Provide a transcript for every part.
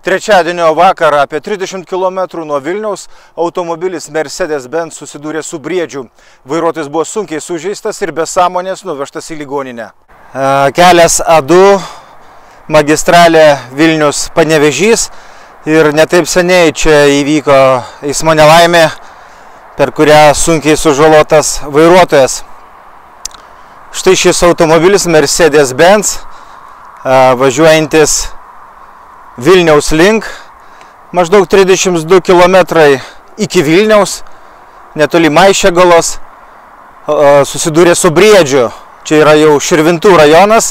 Trečiadienio vakarą apie 30 km nuo Vilniaus automobilis Mercedes-Benz susidūrė su briedžiu. Vairuotojas buvo sunkiai sužeistas ir be sąmonės nuvežtas į ligoninę. Kelias A2, magistralė Vilnius-Panevėžys ir netaip seniai čia įvyko eismo nelaimė, per kurią sunkiai sužalotas vairuotojas. Štai šis automobilis Mercedes-Benz važiuojantis Vilniaus link, maždaug 32 km iki Vilniaus, netoli Maišiagalos, susidūrė su briedžiu. Čia yra jau Širvintų rajonas.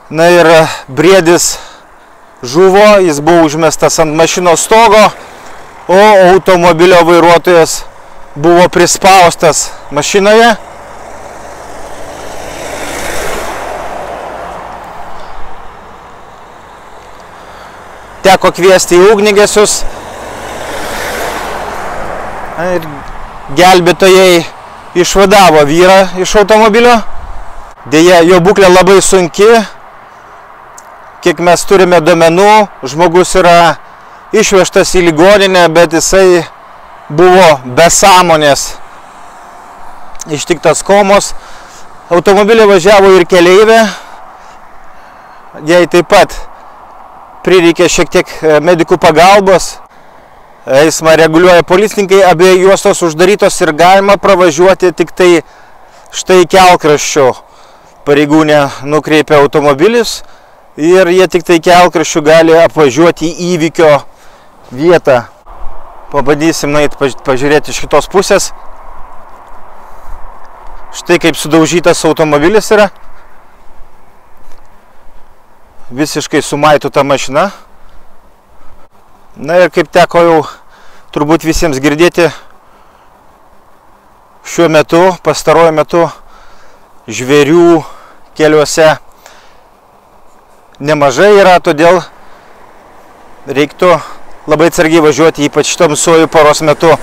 Na ir briedis žuvo, jis buvo užmestas ant mašinos stogo, o automobilio vairuotojas buvo prispaustas mašinoje. Teko kviesti į ugniagesius ir gelbėtojai išvadavo vyrą iš automobilio. Deja, jo būklė labai sunki. Kiek mes turime duomenų, žmogus yra išvežtas į ligoninę, bet jisai buvo be sąmonės, ištiktas komos. Automobilį važiavo ir keleivė. Jai taip pat prireikė šiek tiek medikų pagalbos. Eismą reguliuoja policininkai, abie juostos uždarytos ir galima pravažiuoti tik tai štai kelkraščio. Pareigūnė nukreipia automobilis ir jie tik tai kelkraščiu gali apvažiuoti į įvykio vietą. Pabandysim nueiti pažiūrėti iš kitos pusės. Štai kaip sudaužytas automobilis yra. Visiškai sumaityta mašina. Na ir kaip teko jau turbūt visiems girdėti, šiuo metu, pastaruoju metu, žvėrių keliuose nemažai yra, todėl reiktų labai atsargiai važiuoti, ypač tamsiuoju paros metu.